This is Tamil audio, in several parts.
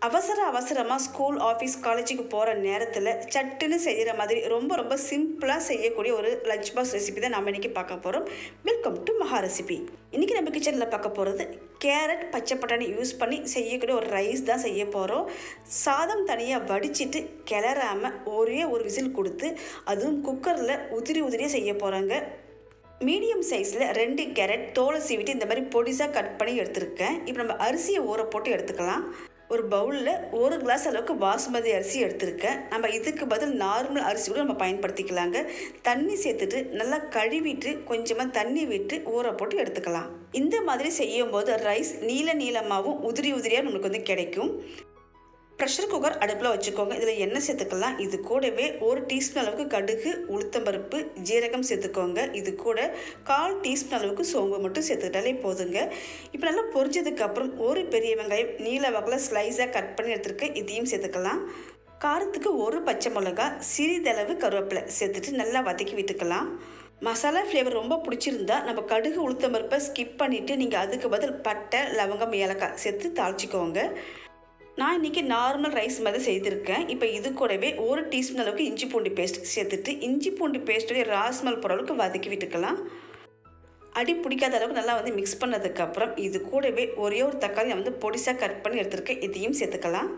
அவசரமாக ஸ்கூல் ஆஃபீஸ் காலேஜுக்கு போகிற நேரத்தில் சட்டுன்னு செய்கிற மாதிரி ரொம்ப சிம்பிளாக செய்யக்கூடிய ஒரு லஞ்ச் பாக்ஸ் ரெசிபி தான் நம்ம இன்றைக்கி பார்க்க போகிறோம். Welcome to Maha recipe. இன்றைக்கி நம்ம கிச்சனில் பார்க்க போகிறது கேரட் பச்சை பட்டாணி யூஸ் பண்ணி செய்யக்கூடிய ஒரு ரைஸ் தான் செய்ய போகிறோம். சாதம் தனியாக வடிச்சிட்டு கிளறாமல் ஒரே ஒரு விசில் கொடுத்து அதுவும் குக்கரில் உதிரியாக செய்ய போகிறாங்க. மீடியம் சைஸில் 2 கேரட் தோலை சீவிட்டு இந்த மாதிரி பொடிசாக கட் பண்ணி எடுத்துருக்கேன். இப்போ நம்ம அரிசியை ஊற போட்டு எடுத்துக்கலாம். ஒரு பவுலில் 1 கிளாஸ் அளவுக்கு பாசுமதி அரிசி எடுத்துருக்கேன். நம்ம இதுக்கு பதில் நார்மல் அரிசி கூட நம்ம பயன்படுத்திக்கலாங்க. தண்ணி சேர்த்துட்டு நல்லா கழுவிட்டு கொஞ்சமாக தண்ணி விட்டு ஊற போட்டு எடுத்துக்கலாம். இந்த மாதிரி செய்யும் போது ரைஸ் நீளமாகவும் உதிரியாக நம்மளுக்கு கிடைக்கும். ப்ரெஷர் குக்கர் அடுப்பில் வச்சுக்கோங்க. இதில் எண்ணெய் சேர்த்துக்கலாம். இது கூடவே 1 டீஸ்பூன் அளவுக்கு கடுகு, உளுத்தம்பருப்பு, ஜீரகம் சேர்த்துக்கோங்க. இது கூட 1/4 டீஸ்பூன் அளவுக்கு சோம்பு மட்டும் சேர்த்துக்கிட்டாலே போதுங்க. இப்போ நல்லா பொரிஞ்சதுக்கப்புறம் 1 பெரிய வெங்காயம் நீல வாக்கில் ஸ்லைஸாக கட் பண்ணி எடுத்துருக்கேன். இதையும் சேர்த்துக்கலாம். காரத்துக்கு 1 பச்சை மிளகா, சிறிதளவு கருவேப்பிலை சேர்த்துட்டு நல்லா வதக்கி விட்டுக்கலாம். மசாலா ஃப்ளேவர் ரொம்ப பிடிச்சிருந்தா நம்ம கடுகு உளுத்தம்பருப்பை ஸ்கிப் பண்ணிவிட்டு நீங்கள் அதுக்கு பதில் பட்டை, லவங்கம், ஏலக்காய் சேர்த்து தாளிச்சிக்கோங்க. நான் இன்றைக்கி நார்மல் ரைஸ் மாதிரி செய்திருக்கேன். இப்போ இது கூடவே 1 டீஸ்பூன் அளவுக்கு இஞ்சி பூண்டு பேஸ்ட் சேர்த்துட்டு இஞ்சி பூண்டு பேஸ்ட்டுடைய ராஸ்மல் போகிற அளவுக்கு வதக்கி விட்டுக்கலாம். அடி பிடிக்காத அளவுக்கு நல்லா மிக்ஸ் பண்ணதுக்கப்புறம் இது கூடவே ஒரே ஒரு தக்காளி நான் பொடிசாக கட் பண்ணி எடுத்துருக்கேன். இதையும் சேர்த்துக்கலாம்.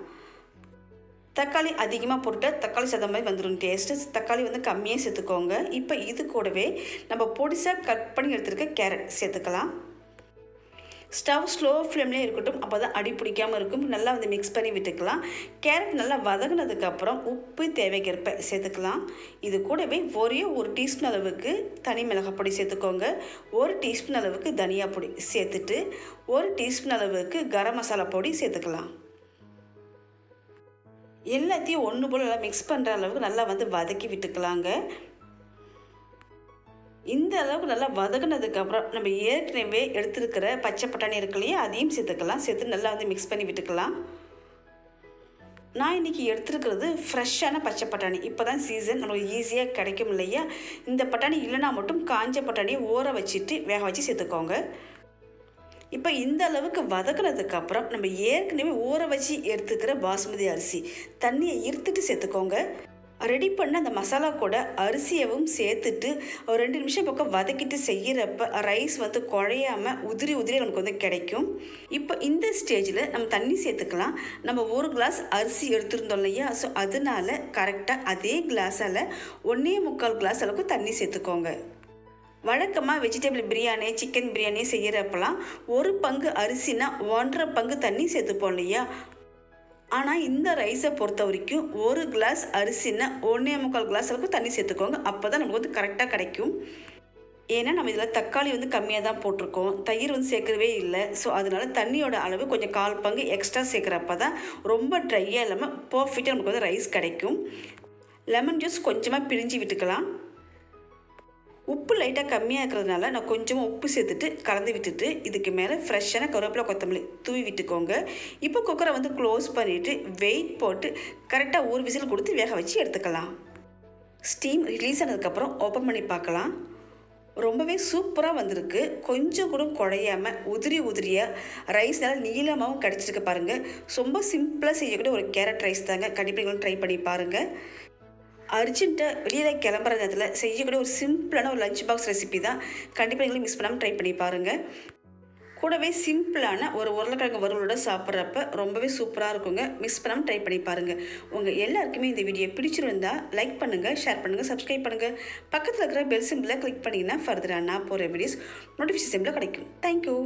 தக்காளி அதிகமாக போட்டால் தக்காளி சாதம் மாதிரி வந்துடும் டேஸ்ட்டு. தக்காளி கம்மியாக சேர்த்துக்கோங்க. இப்போ இது கூடவே நம்ம பொடிசாக கட் பண்ணி எடுத்துருக்க கேரட் சேர்த்துக்கலாம். ஸ்டவ் ஸ்லோ ஃப்ளேம்லேயே இருக்கட்டும், அப்போ தான் அடி பிடிக்காமல் இருக்கும். நல்லா மிக்ஸ் பண்ணி விட்டுக்கலாம். கேரட் நல்லா வதங்கினதுக்கப்புறம் உப்பு தேவைக்கேற்ப சேர்த்துக்கலாம். இது கூடவே ஒரே 1 டீஸ்பூன் அளவுக்கு தனி மிளகாய் பொடி சேர்த்துக்கோங்க. 1 டீஸ்பூன் அளவுக்கு தனியா பொடி சேர்த்துட்டு 1 டீஸ்பூன் அளவுக்கு கரம் மசாலா பொடி சேர்த்துக்கலாம். எல்லாத்தையும் ஒன்று போல் நல்லா மிக்ஸ் பண்ணுற அளவுக்கு நல்லா வதக்கி விட்டுக்கலாங்க. இந்த அளவுக்கு நல்லா வதங்கினதுக்கப்புறம் நம்ம ஏற்கனவே எடுத்துருக்கிற பச்சை பட்டாணி இருக்கு இல்லையா, அதையும் சேர்த்துக்கலாம். சேர்த்து நல்லா மிக்ஸ் பண்ணி விட்டுக்கலாம். நான் இன்றைக்கி எடுத்துருக்கிறது ஃப்ரெஷ்ஷான பச்சை பட்டாணி. இப்போ தான் சீசன், நம்மளுக்கு ஈஸியாக கிடைக்கும் இல்லையா. இந்த பட்டாணி இல்லைனா மட்டும் காஞ்ச பட்டாணியை ஊற வச்சுட்டு வேக வச்சு சேர்த்துக்கோங்க. இப்போ இந்த அளவுக்கு வதக்கினதுக்கப்புறம் நம்ம ஏற்கனவே ஊற வச்சு எடுத்துக்கிற பாசுமதி அரிசி தண்ணியை இருத்துட்டு சேர்த்துக்கோங்க. ரெடி பண்ண அந்த மசாலா கூட அரிசியவும் சேர்த்துட்டு ஒரு 2 நிமிஷம் பக்கம் வதக்கிட்டு செய்கிறப்ப ரைஸ் குழையாமல் உதிரியாக நமக்கு கிடைக்கும். இப்போ இந்த ஸ்டேஜில் நம்ம தண்ணி சேர்த்துக்கலாம். நம்ம 1 கிளாஸ் அரிசி எடுத்துருந்தோம் இல்லையா, ஸோ அதனால கரெக்டாக அதே கிளாஸால் 1.25 கிளாஸ் அளவுக்கு தண்ணி சேர்த்துக்கோங்க. வழக்கமாக வெஜிடபிள் பிரியாணி, சிக்கன் பிரியாணி செய்கிறப்பெல்லாம் 1 பங்கு அரிசினா 1.5 பங்கு தண்ணி சேர்த்துப்போம் இல்லையா. ஆனால் இந்த ரைஸை பொறுத்த வரைக்கும் 1 கிளாஸ் அரிசினா 1.25 கிளாஸ் அளவுக்கு தண்ணி சேர்த்துக்கோங்க. அப்போ தான் நமக்கு கரெக்டாக கிடைக்கும். ஏன்னா நம்ம இதில் தக்காளி கம்மியாக தான் போட்டிருக்கோம், தயிர் சேர்க்கவே இல்லை. ஸோ அதனால் தண்ணியோட அளவு கொஞ்சம் 1/4 பங்கு எக்ஸ்ட்ரா சேர்க்குறப்ப தான் ரொம்ப ட்ரையாக இல்லாமல் பர்ஃபெக்டாக நமக்கு ரைஸ் கிடைக்கும். லெமன் ஜூஸ் கொஞ்சமாக பிழிஞ்சு விட்டுக்கலாம். உப்பு லைட்டாக கம்மியாக இருக்கிறதுனால நான் கொஞ்சமாக உப்பு சேர்த்துட்டு கலந்து விட்டுட்டு இதுக்கு மேலே ஃப்ரெஷ்ஷான கருவேப்பிலை, கொத்தமல்லி தூவி விட்டுக்கோங்க. இப்போ குக்கரை க்ளோஸ் பண்ணிவிட்டு வெயிட் போட்டு கரெக்டாக 1 விசில் கொடுத்து வேக வச்சு எடுத்துக்கலாம். ஸ்டீம் ரிலீஸ் ஆனதுக்கப்புறம் ஓப்பன் பண்ணி பார்க்கலாம். ரொம்பவே சூப்பராக வந்திருக்கு. கொஞ்சம் கூட குழையாமல் உதிரியாக ரைஸ் நல்லா நீளமாகவும் கிடச்சிருக்கு பாருங்கள். ரொம்ப சிம்பிளாக செய்யக்கூடிய ஒரு கேரட் ரைஸ் தாங்க. கண்டிப்பாக நீங்களும் ட்ரை பண்ணி பாருங்கள். அர்ஜென்ட்டாக வெளியில் கிளம்புற நேரத்தில் செய்யக்கூடிய ஒரு சிம்பிளான ஒரு லஞ்ச் பாக்ஸ் ரெசிபி தான். கண்டிப்பாக நீங்களும் மிஸ் பண்ணாமல் ட்ரை பண்ணி பாருங்கள். கூடவே சிம்பிளான ஒரு உருளைக்கிழங்கு வறுவலோட சாப்பிட்றப்ப ரொம்பவே சூப்பராக இருக்குங்க. மிஸ் பண்ணாமல் ட்ரை பண்ணி பாருங்கள். உங்கள் எல்லாருக்குமே இந்த வீடியோ பிடிச்சிருந்தா லைக் பண்ணுங்கள், ஷேர் பண்ணுங்கள், சப்ஸ்கிரைப் பண்ணுங்கள். பக்கத்தில் இருக்கிற பெல் சிம்பிளை கிளிக் பண்ணிங்கன்னா ஃபர்தராக நான் போகிற வீடியோஸ் நோட்டிஃபிகேஷன் சிம்பிளாக கிடைக்கும். தேங்க்யூ.